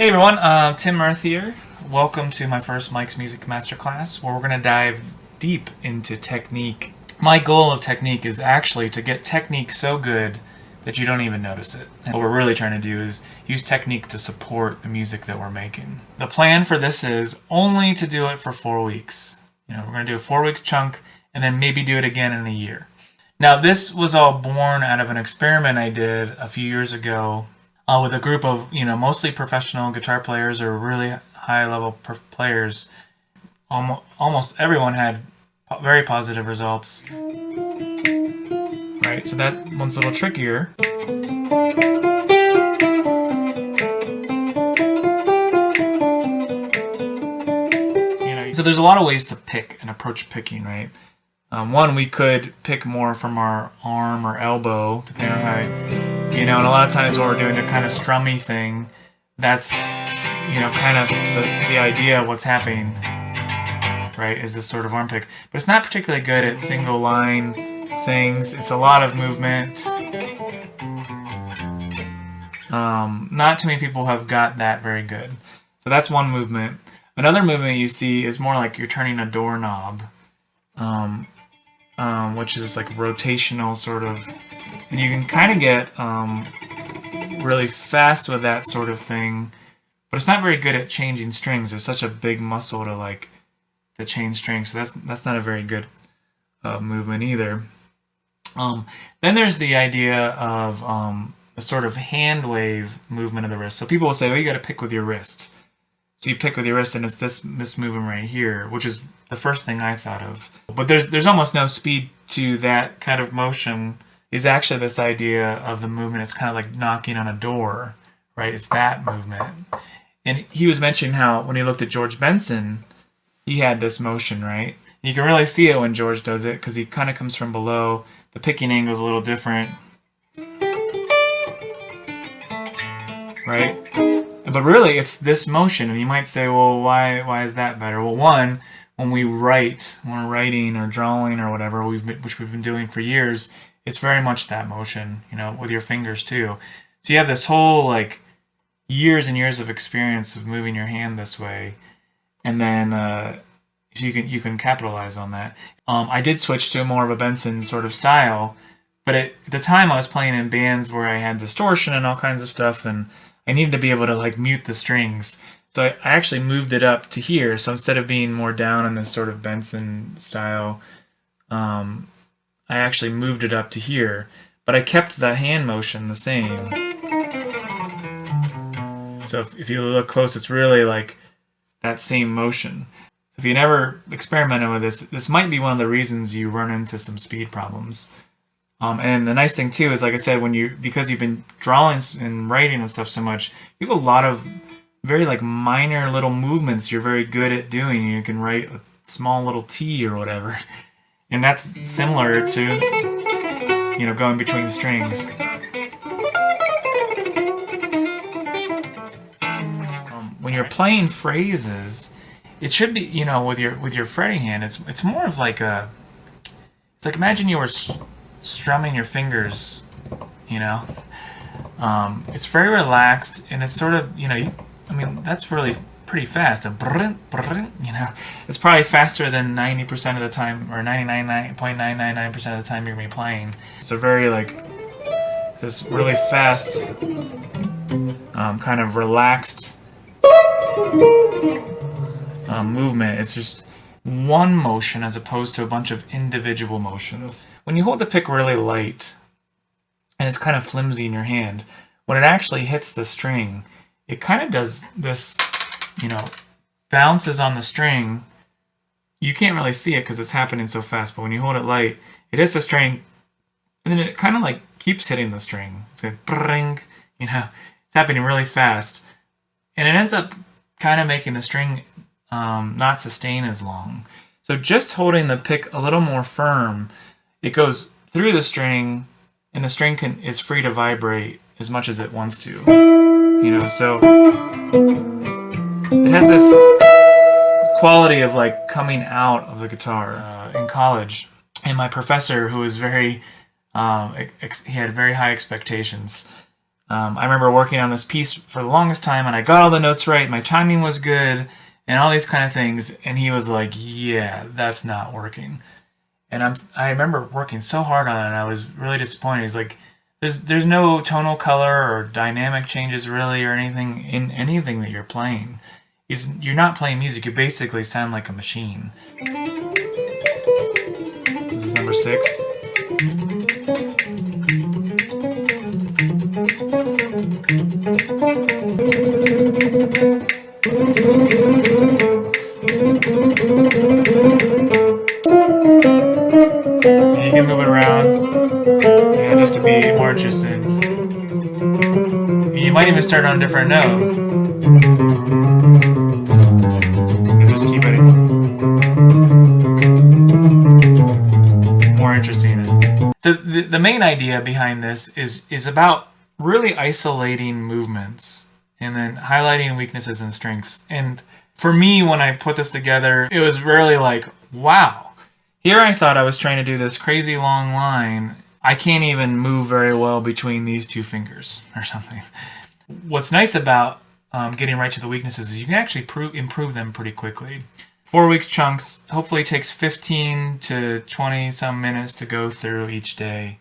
Hey everyone, Tim Mirth here. Welcome to my first Mike's Music Masterclass, where we're going to dive deep into technique. My goal of technique is actually to get technique so good that you don't even notice it. And what we're really trying to do is use technique to support the music that we're making. The plan for this is only to do it for 4 weeks. We're going to do a 4-week chunk and then maybe do it again in a year. Now, this was all born out of an experiment I did a few years ago with a group of, mostly professional guitar players or really high-level players. Almost everyone had very positive results. Right, so that one's a little trickier. So there's a lot of ways to pick and approach picking, right? One, we could pick more from our arm or elbow, depending on how. And a lot of times when we're doing a kind of strummy thing, that's, kind of the idea of what's happening, right, is this sort of arm pick. But it's not particularly good at single line things. It's a lot of movement. Not too many people have got that very good. So that's one movement. Another movement you see is more like you're turning a doorknob, which is like rotational sort of. And you can kind of get really fast with that sort of thing, but it's not very good at changing strings. It's such a big muscle to change strings, so that's not a very good movement either. Then there's the idea of a sort of hand wave movement of the wrist. So people will say, "Oh, you got to pick with your wrist." So you pick with your wrist, and it's this movement right here, which is the first thing I thought of. But there's almost no speed to that kind of motion. Is actually this idea of the movement. It's kind of like knocking on a door, right? It's that movement. And he was mentioning how when he looked at George Benson, he had this motion, right? And you can really see it when George does it because he kind of comes from below. The picking angle is a little different, right? But really, it's this motion. And you might say, well, why is that better? Well, one, when we're writing or drawing or whatever, which we've been doing for years, it's very much that motion, with your fingers too. So you have this whole years and years of experience of moving your hand this way, and then so you can capitalize on that. I did switch to more of a Benson sort of style, but at the time I was playing in bands where I had distortion and all kinds of stuff, and I needed to be able to mute the strings. So I actually moved it up to here. So instead of being more down in this sort of Benson style, I actually moved it up to here, but I kept the hand motion the same. So if you look close, it's really like that same motion. If you never experimented with this might be one of the reasons you run into some speed problems. And the nice thing too is, like I said, because you've been drawing and writing and stuff so much, you have a lot of very minor little movements you're very good at doing. You can write a small little T or whatever. And that's similar to, going between the strings. When you're playing phrases, it should be, with your fretting hand, it's more of it's like imagine you were strumming your fingers, It's very relaxed, and it's sort of, that's really pretty fast. It's probably faster than 90% of the time, or 99.999% of the time you're going to be playing. So very this really fast, kind of relaxed movement. It's just one motion as opposed to a bunch of individual motions. When you hold the pick really light, and it's kind of flimsy in your hand, when it actually hits the string, it kind of does this, bounces on the string. You can't really see it because it's happening so fast, but when you hold it light, it hits the string, and then it kind of keeps hitting the string. It's like bring, it's happening really fast, and it ends up kind of making the string not sustain as long. So just holding the pick a little more firm, it goes through the string, and the string is free to vibrate as much as it wants to. So it has this quality of coming out of the guitar. In college, and my professor, who was very, he had very high expectations, I remember working on this piece for the longest time, and I got all the notes right, my timing was good, and all these kind of things. And he was like, "Yeah, that's not working." And I remember working so hard on it, and I was really disappointed. He's like, "There's no tonal color or dynamic changes really, or anything in anything that you're playing. You're not playing music. You basically sound like a machine." This is number 6. And you can move it around, just to be more interested. And you might even start on a different note. And just keep it more interesting. So the main idea behind this is about really isolating movements and then highlighting weaknesses and strengths. And for me, when I put this together, it was really like, wow. Here I thought I was trying to do this crazy long line. I can't even move very well between these 2 fingers or something. What's nice about getting right to the weaknesses is you can actually improve them pretty quickly. 4 weeks chunks, hopefully takes 15 to 20 some minutes to go through each day.